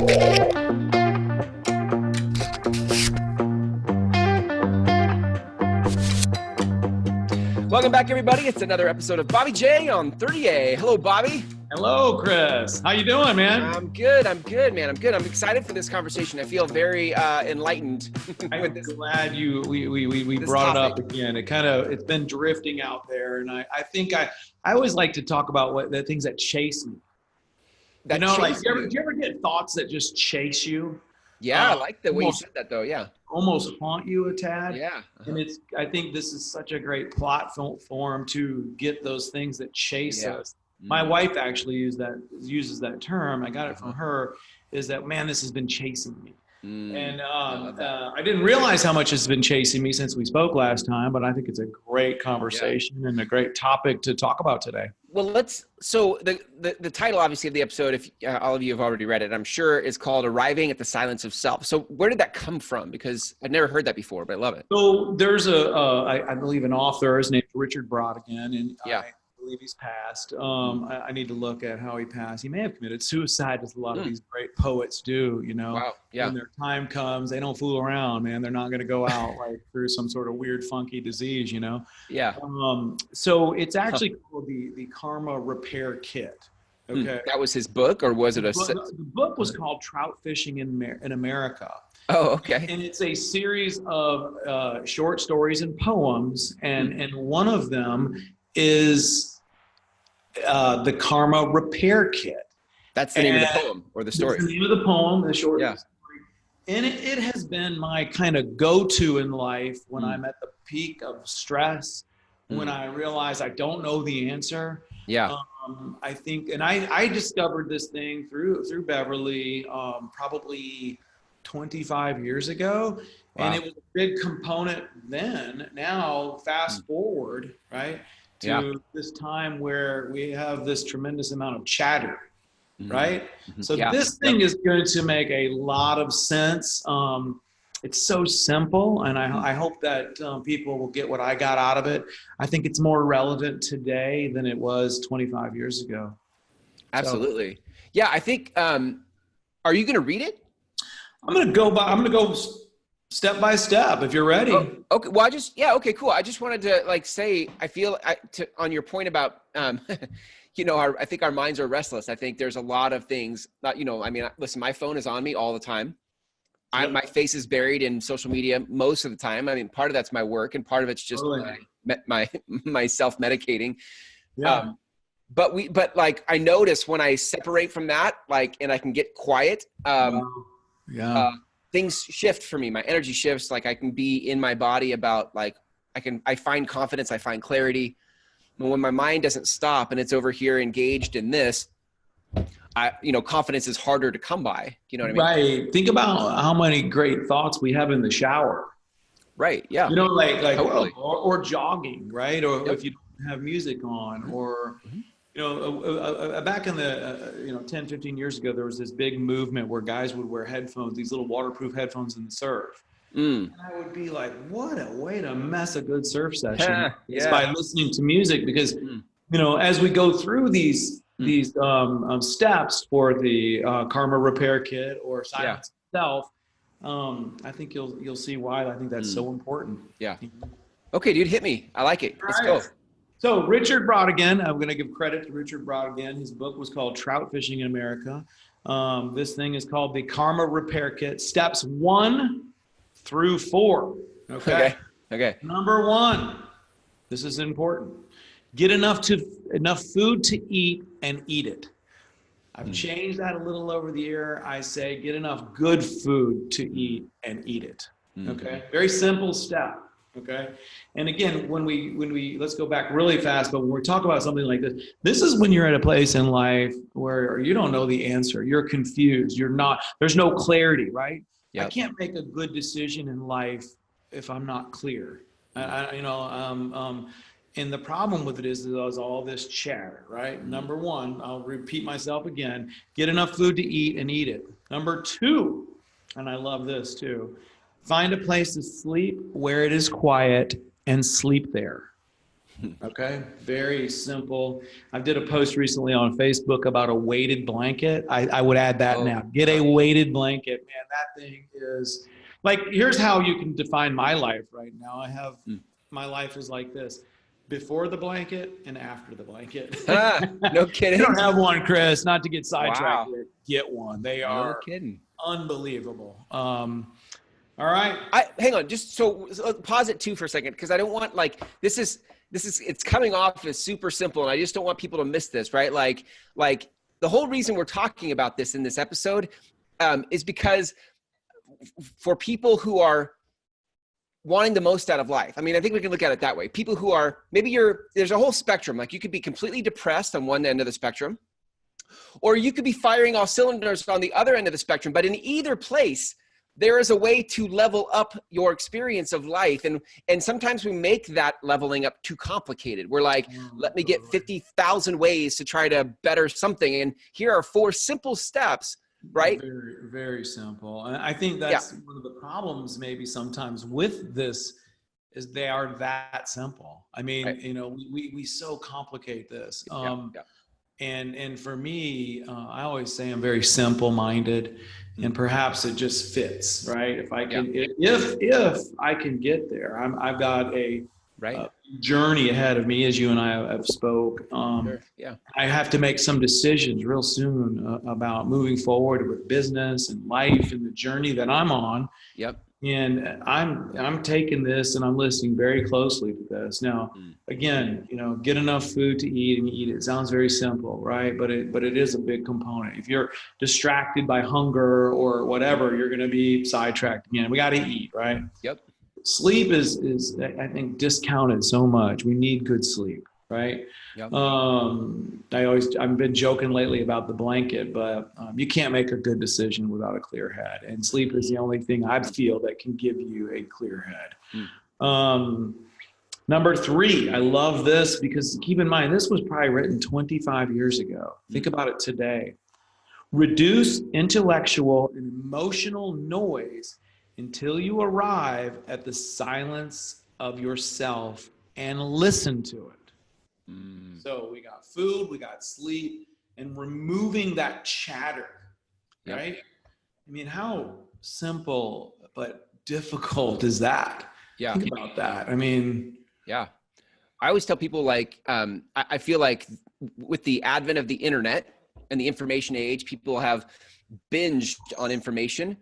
Welcome back, everybody. It's another episode of Bobby J on 30A. Hello, Bobby. Hello, Chris. How you doing, man? I'm good, man. I'm good. I'm excited for this conversation. I feel very enlightened. I'm glad we brought it up again. It's been drifting out there, and I think I always like to talk about the things that chase me. Do you ever get thoughts that just chase you? Yeah, I like the way you said that, though. Yeah, almost haunt you a tad. Yeah, and I think this is such a great platform to get those things that chase us. My wife actually uses that term. I got it from her. Is that, man, this has been chasing me. And I didn't realize how much it's been chasing me since we spoke last time, but I think it's a great conversation and a great topic to talk about today. Well, so the title, obviously, of the episode, if all of you have already read it, I'm sure, is called Arriving at the Silence of Self. So where did that come from? Because I'd never heard that before, but I love it. So there's I believe an author, his name's Richard Brodigan, and I believe he's passed. I need to look at how he passed. He may have committed suicide, as a lot of these great poets do, you know. Wow. Yeah. When their time comes, they don't fool around, man. They're not going to go out like through some sort of weird, funky disease, you know. Yeah. So it's actually called the Karma Repair Kit. Okay. That was his book, or was it the book was called Trout Fishing in America. Oh, okay. And it's a series of short stories and poems, and one of them is the Karma Repair Kit. That's the name of the poem or the story. That's the name of the poem, the short story. And it has been my kind of go-to in life when I'm at the peak of stress, when I realize I don't know the answer. Yeah. I think, and I discovered this thing through Beverly probably 25 years ago. Wow. And it was a big component then. Now, fast forward, right, to this time where we have this tremendous amount of chatter, right? So this thing is going to make a lot of sense. It's so simple, and I hope that people will get what I got out of it. I think it's more relevant today than it was 25 years ago. Absolutely. So, yeah, I think, are you going to read it? I'm going to go step by step if you're ready. Oh, okay. Well, okay, cool. I just wanted to say, I feel on your point about, I think our minds are restless. I think there's a lot of things that, listen, my phone is on me all the time. My face is buried in social media most of the time. I mean, part of that's my work, and part of it's just my self-medicating. Yeah. But I notice when I separate from that, and I can get quiet, things shift for me. My energy shifts. I can be in my body about I find confidence. I find clarity. But when my mind doesn't stop and it's over here engaged in this, confidence is harder to come by. You know what I mean? Right. Think about how many great thoughts we have in the shower. Right. Yeah. Totally. or jogging, right? Or if you don't have music on, or back in the 10, 15 years ago, there was this big movement where guys would wear headphones, these little waterproof headphones in the surf. And I would be like, what a way to mess a good surf session is by listening to music, because as we go through these steps for the Karma Repair Kit or Silence Self, I think you'll see why I think that's so important. Yeah. Okay, dude, hit me. I like it. Let's go. So Richard Brodigan, I'm going to give credit to Richard Brodigan. His book was called Trout Fishing in America. This thing is called the Karma Repair Kit, steps 1 through 4. Okay. Number 1, this is important. Get enough food to eat and eat it. I've changed that a little over the year. I say get enough good food to eat and eat it. Okay. Very simple step. Okay. And again, when we let's go back really fast, but when we talk about something like this is when you're at a place in life where you don't know the answer. You're confused. There's no clarity, right? Yep. I can't make a good decision in life if I'm not clear. And the problem with it is all this chatter, right? Number 1, I'll repeat myself again, get enough food to eat and eat it. Number 2, and I love this too, find a place to sleep where it is quiet and sleep there. Okay, very simple. I did a post recently on Facebook about a weighted blanket. I would add that now. Get a weighted blanket. Man, that thing is like, here's how you can define my life right now. My life is like this: before the blanket and after the blanket. No kidding. You don't have one, Chris, not to get sidetracked. Wow. Get one. They are no kidding. Unbelievable. All right. Hang on, just so pause it too for a second, because I don't want like this is it's coming off as super simple, and I just don't want people to miss this, right? Like the whole reason we're talking about this in this episode is because for people who are wanting the most out of life. I mean, I think we can look at it that way. People who are there's a whole spectrum. Like you could be completely depressed on one end of the spectrum, or you could be firing all cylinders on the other end of the spectrum. But in either place, there is a way to level up your experience of life. And sometimes we make that leveling up too complicated. We're like, let me get 50,000 ways to try to better something. And here are 4 simple steps, right? Very, very simple. And I think that's one of the problems maybe sometimes with this is they are that simple. I mean, right. You know, we so complicate this. And for me, I always say I'm very simple-minded, and perhaps it just fits, right? If I can, if I can get there, I've got a journey ahead of me, as you and I have spoke. I have to make some decisions real soon about moving forward with business and life and the journey that I'm on. Yep. And I'm taking this and I'm listening very closely to this. Now, again, you know, get enough food to eat and eat it. It sounds very simple, right? But it is a big component. If you're distracted by hunger or whatever, you're going to be sidetracked again. We got to eat, right? Yep. Sleep is I think discounted so much. We need good sleep, right? Yep. I've been joking lately about the blanket, but you can't make a good decision without a clear head, and sleep is the only thing I feel that can give you a clear head. Number 3, I love this because keep in mind, this was probably written 25 years ago. Think about it today. Reduce intellectual and emotional noise until you arrive at the silence of yourself and listen to it. So we got food, we got sleep, and removing that chatter, right? I mean, how simple but difficult is that? Yeah. Think about that. I mean, I always tell people like, I feel like with the advent of the internet and the information age, people have binged on information.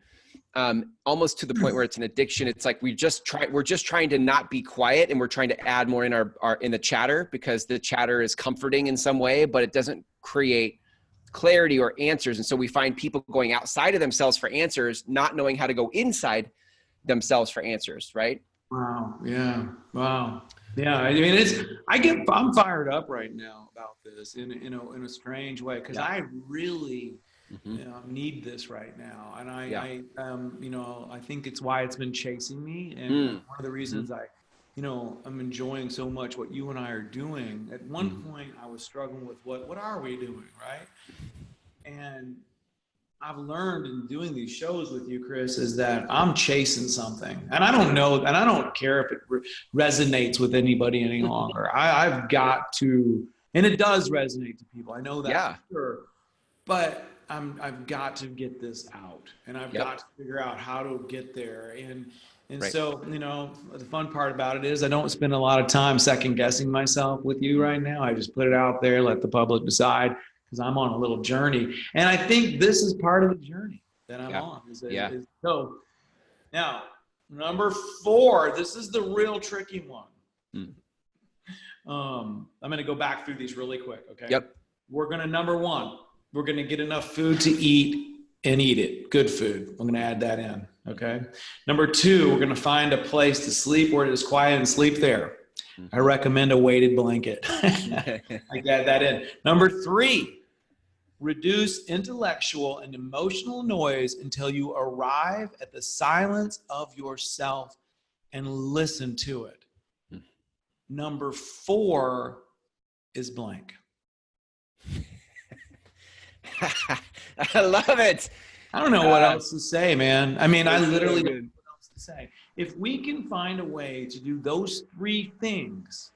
Almost to the point where it's an addiction. It's like we're just trying to not be quiet, and we're trying to add more in in the chatter, because the chatter is comforting in some way, but it doesn't create clarity or answers. And so we find people going outside of themselves for answers, not knowing how to go inside themselves for answers, right? Wow. Yeah. Wow. Yeah. I mean, I'm fired up right now about this in a strange way, because I really need this right now. And I think it's why it's been chasing me. And one of the reasons I'm enjoying so much what you and I are doing. At one point I was struggling with what are we doing, right? And I've learned in doing these shows with you, Chris, is that I'm chasing something, and I don't know, and I don't care if it resonates with anybody any longer. I've got to, and it does resonate to people. I know that for sure, but I've got to get this out, and I've got to figure out how to get there. And so, the fun part about it is I don't spend a lot of time second guessing myself with you right now. I just put it out there, let the public decide, because I'm on a little journey. And I think this is part of the journey that I'm on. So now, number 4, this is the real tricky one. I'm going to go back through these really quick. Okay. Yep. We're going to, number 1, we're going to get enough food to eat and eat it. Good food. I'm going to add that in. Okay. Number 2, we're going to find a place to sleep where it is quiet and sleep there. I recommend a weighted blanket. I add that in. Number 3, reduce intellectual and emotional noise until you arrive at the silence of yourself and listen to it. Number 4 is blank. I love it. I don't know what else to say, man. I mean, I literally don't know what else to say. If we can find a way to do those 3 things,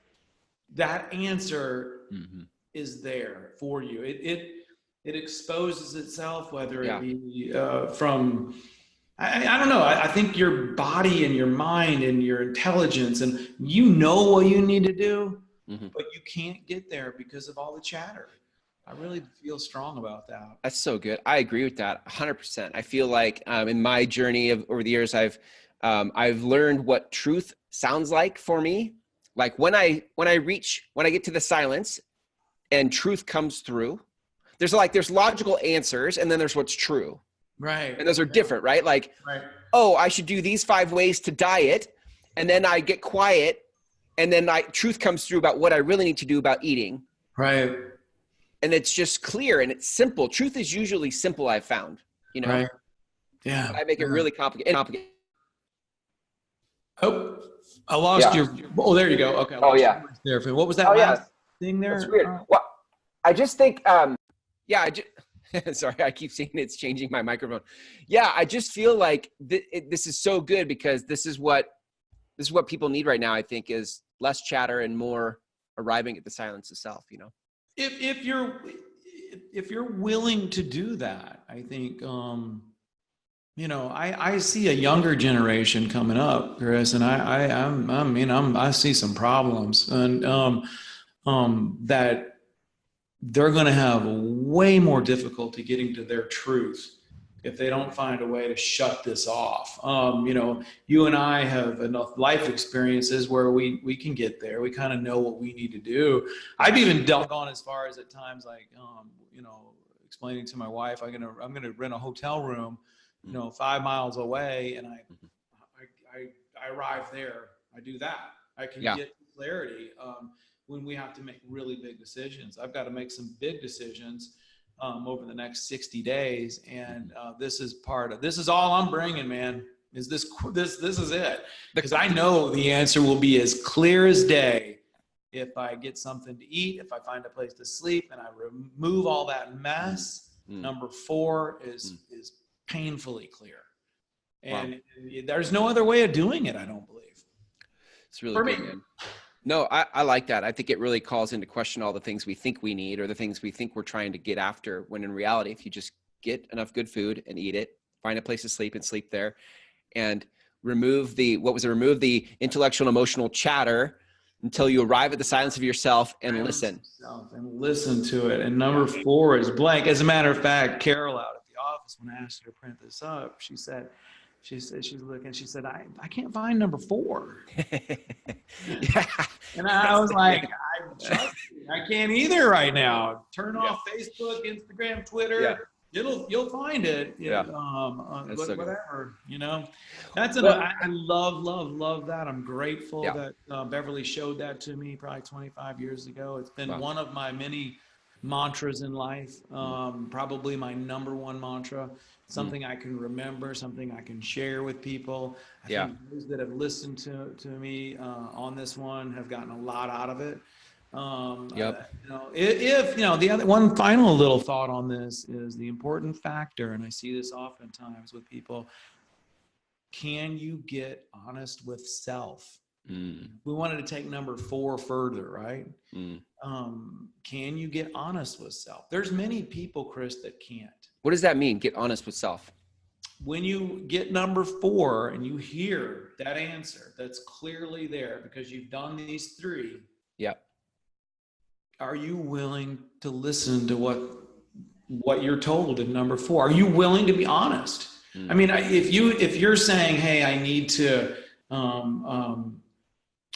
that answer Mm-hmm. is there for you. It exposes itself, whether it Yeah. be from, I don't know. I think your body and your mind and your intelligence, and you know what you need to do, Mm-hmm. but you can't get there because of all the chatter. I really feel strong about that. That's so good. I agree with that 100%. I feel like in my journey over the years, I've learned what truth sounds like for me. Like when I get to the silence and truth comes through, there's logical answers, and then there's what's true. Right. And those are different, right? Like, Right. oh, I should do these 5 ways to diet. And then I get quiet, and then truth comes through about what I really need to do about eating. Right. And it's just clear and it's simple. Truth is usually simple, I've found, Right. Yeah. But I make it really complicated. Oh, I lost your. Oh, there you go. Okay. There. What was that last thing there? That's weird. Well, I just think, sorry, I keep saying it's changing my microphone. Yeah, I just feel like this is so good because this is what people need right now. I think is less chatter and more arriving at the silence itself. If you're willing to do that, I think I see a younger generation coming up, Chris, and I see some problems, and that they're going to have way more difficulty getting to their truth if they don't find a way to shut this off. You and I have enough life experiences where we can get there. We kind of know what we need to do. I've even gone as far as at times like, explaining to my wife, I'm gonna rent a hotel room, 5 miles away, and I arrive there. I do that. I can get clarity when we have to make really big decisions. I've got to make some big decisions over the next 60 days. And this is all I'm bringing, man, is this is it. Because I know the answer will be as clear as day if I get something to eat, if I find a place to sleep, and I remove all that mess. Number 4 is painfully clear. And there's no other way of doing it, I don't believe. It's really good, man. No, I like that. I think it really calls into question all the things we think we need or the things we think we're trying to get after, when in reality, if you just get enough good food and eat it, find a place to sleep and sleep there, and remove the intellectual and emotional chatter until you arrive at the silence of yourself and listen. And listen to it. And number 4 is blank. As a matter of fact, Carol out at the office, when I asked her to print this up, she said, she's looking, she said, I can't find number 4. And I was like, I can't either right now. Turn off Facebook, Instagram, Twitter. You'll find it. Whatever, I love that. I'm grateful that Beverly showed that to me probably 25 years ago. It's been one of my many mantras in life. Probably my number 1 mantra. Something I can remember, something I can share with people. I think those that have listened to me on this one have gotten a lot out of it. The other one final little thought on this is the important factor, and I see this oftentimes with people. Can you get honest with self? We wanted to take number 4 further, right? Can you get honest with self? There's many people, Chris, that can't. What does that mean? Get honest with self. When you get number 4 and you hear that answer that's clearly there because you've done these 3. Are you willing to listen to what you're told in number 4? Are you willing to be honest? I mean, if you're saying, hey, I need to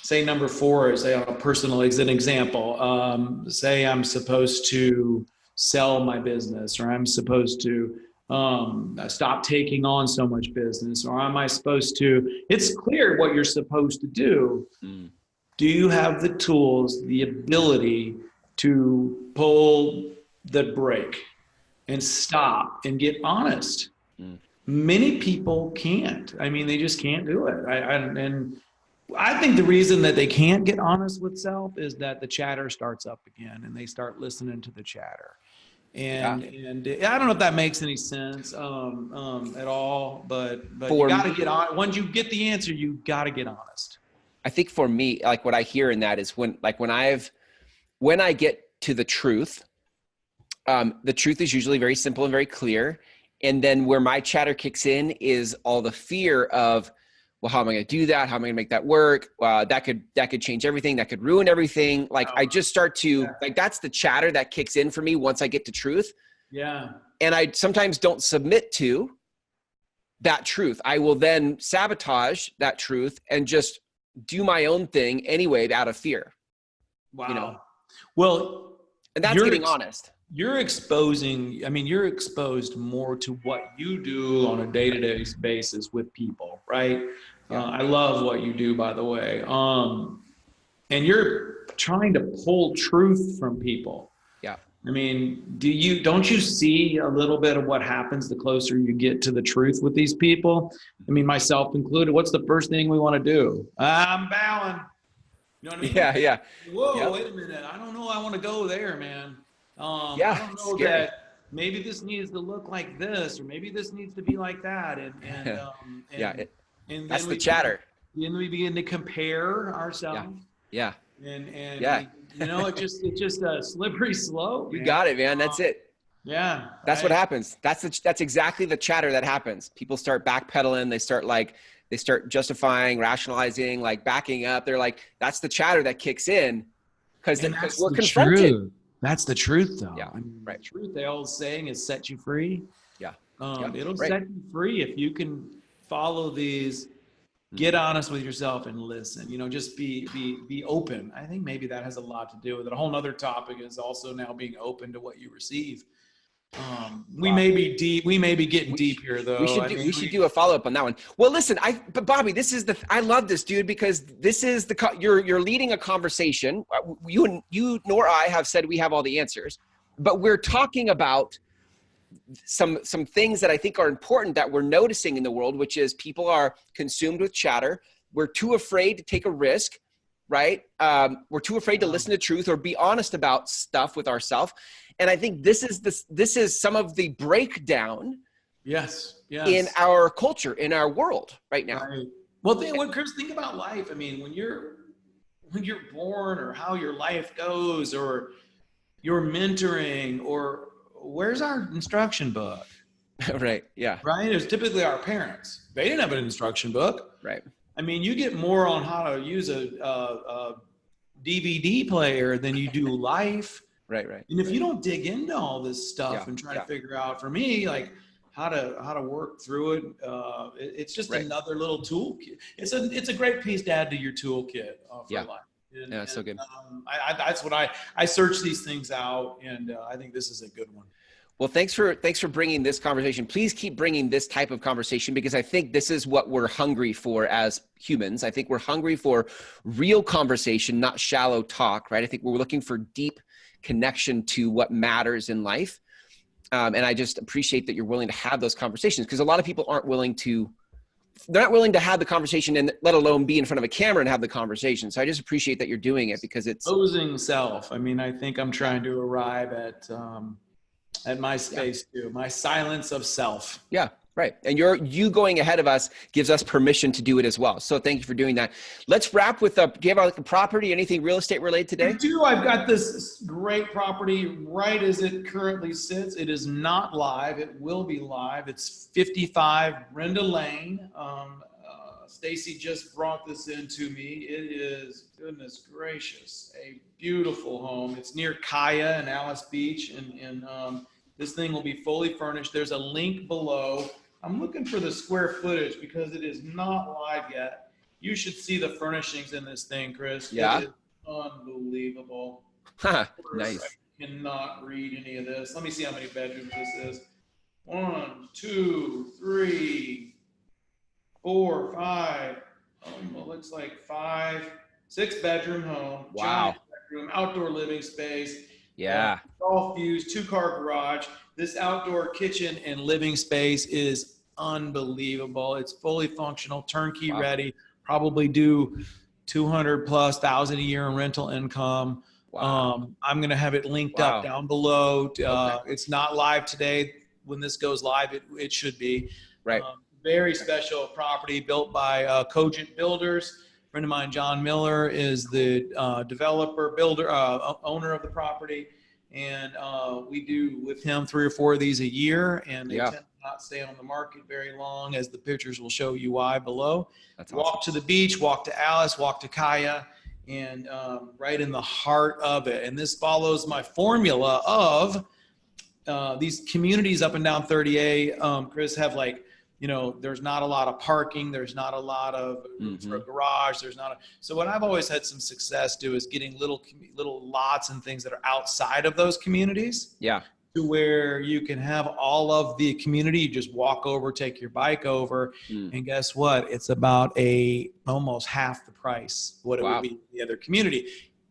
say number 4 is a personal example. Say I'm supposed to sell my business, or I'm supposed to stop taking on so much business, or am I supposed to? It's clear what you're supposed to do. Do you have the tools, the ability to pull the brake and stop and get honest? Many people can't. I mean, they just can't do it. And I think the reason that they can't get honest with self is that the chatter starts up again, and they start listening to the chatter. And I don't know if that makes any sense at all, but you got to get on. Once you get the answer, you got to get honest. I think for me, like what I hear in that is when I get to the truth is usually very simple and very clear. And then where my chatter kicks in is all the fear of, well, how am I going to do that? How am I going to make that work? That could change everything. That could ruin everything. Like I just start to like, that's the chatter that kicks in for me once I get to truth. Yeah. And I sometimes don't submit to that truth. I will then sabotage that truth and just do my own thing anyway, out of fear. Wow. You know? Well, and that's getting honest. You're exposed more to what you do on a day-to-day basis with people, right? Yeah. I love what you do, by the way. And you're trying to pull truth from people. Yeah. I mean, don't you see a little bit of what happens the closer you get to the truth with these people? I mean, myself included, what's the first thing we want to do? I'm bowing. You know what I mean? Yeah. Whoa, wait a minute. I don't know. I want to go there, man. I don't know scary. that maybe this needs to look like this, or maybe this needs to be like that. And that's the chatter. Then we begin to compare ourselves. Yeah. And it's just a slippery slope. You got it, man. That's it. Yeah. That's what happens. That's exactly the chatter that happens. People start backpedaling. They start justifying, rationalizing, like backing up. They're like, that's the chatter that kicks in because we're confronted. Truth. That's the truth, though. Yeah, I mean, right. The truth, the old saying is set you free. Yeah. It'll set you free if you can follow these, get honest with yourself and listen, just be open. I think maybe that has a lot to do with it. A whole nother topic is also now being open to what you receive. We may be getting deep here, though. We should do a follow-up on that one. Well, listen, but Bobby, I love this, dude, because this is you're leading a conversation. You nor I have said we have all the answers, but we're talking about some things that I think are important that we're noticing in the world, which is people are consumed with chatter. We're too afraid to take a risk, right? We're too afraid to listen to truth or be honest about stuff with ourselves. And I think this is some of the breakdown yes. in our culture, in our world right now. Right. Well, Chris, think about life. I mean, when you're born, or how your life goes, or you're mentoring, or where's our instruction book? Right. Yeah. Right. It was typically our parents. They didn't have an instruction book. Right. I mean, you get more on how to use a DVD player than you do life. Right. And if you don't dig into all this stuff and try to figure out, for me, like how to work through it, it's just another little toolkit. It's a great piece to add to your toolkit for life. And, so good. That's what I search these things out, and I think this is a good one. Well, thanks for bringing this conversation. Please keep bringing this type of conversation, because I think this is what we're hungry for as humans. I think we're hungry for real conversation, not shallow talk, right? I think we're looking for deep connection to what matters in life. And I just appreciate that you're willing to have those conversations, because a lot of people they're not willing to have the conversation, and let alone be in front of a camera and have the conversation. So I just appreciate that you're doing it, because it's exposing self. I mean, I think I'm trying to arrive at my space too, my silence of self. Yeah. Right. And you going ahead of us gives us permission to do it as well. So thank you for doing that. Let's wrap with do you have a property, anything real estate related today? I do. I've got this great property right as it currently sits. It is not live. It will be live. It's 55 Brenda Lane. Stacy just brought this in to me. It is, goodness gracious, a beautiful home. It's near Kaya and Alice Beach. And this thing will be fully furnished. There's a link below. I'm looking for the square footage because it is not live yet. You should see the furnishings in this thing, Chris. Yeah. It is unbelievable. Nice. I cannot read any of this. Let me see how many bedrooms this is. 1, 2, 3, 4, 5. It looks like 5, 6 bedroom home. Wow. Giant bedroom, outdoor living space. Yeah. Golf views, 2-car garage. This outdoor kitchen and living space is unbelievable. It's fully functional, turnkey ready, probably do 200,000+ a year in rental income. Wow. I'm going to have it linked up down below. It's not live today. When this goes live, it should be. Right. Very special property built by Cogent Builders. friend of mine, John Miller, is the developer, builder, owner of the property. And we do with him 3 or 4 of these a year, and they tend to not stay on the market very long, as the pictures will show you why below. That's walk awesome. to the beach, walk to Alice, walk to Kaya, and right in the heart of it. And this follows my formula of these communities up and down 30A, Chris, have like, you know, there's not a lot of parking. There's not a lot of room for a garage. There's not so what I've always had some success do is getting little lots and things that are outside of those communities. Yeah. To where you can have all of the community. You just walk over, take your bike over, and guess what? It's about almost half the price what it would be in the other community.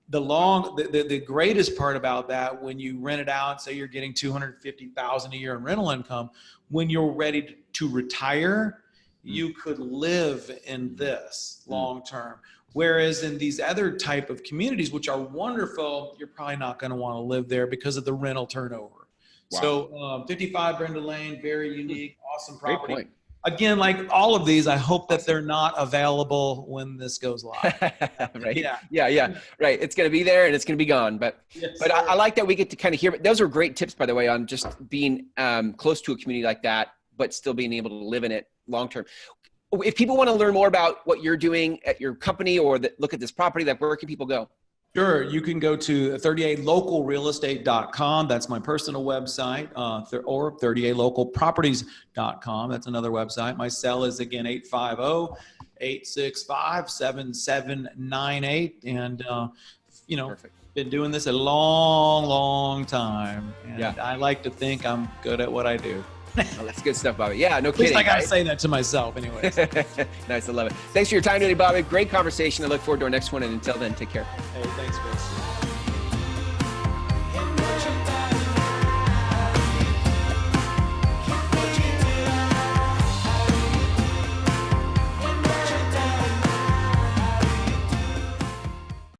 The greatest part about that, when you rent it out, say you're getting $250,000 a year in rental income, when you're ready to retire, you could live in this long term. Whereas in these other type of communities, which are wonderful, you're probably not going to want to live there because of the rental turnover. Wow. So 55 Brenda Lane, very unique, awesome property. Great point. Again, like all of these, I hope that they're not available when this goes live. Right. Yeah. Right. It's going to be there and it's going to be gone. But I like that we get to kind of hear. Those are great tips, by the way, on just being close to a community like that, but still being able to live in it long term. If people want to learn more about what you're doing at your company or look at this property, like where can people go? Sure. You can go to 38localrealestate.com. That's my personal website, or 38localproperties.com. That's another website. My cell is, again, 850-865-7798. And, you know, been doing this a long, long time. And I like to think I'm good at what I do. Oh, that's good stuff, Bobby. Yeah, no kidding. At least I got to say that to myself anyways. Nice, I love it. Thanks for your time today, Bobby. Great conversation. I look forward to our next one. And until then, take care. Hey, thanks, Chris.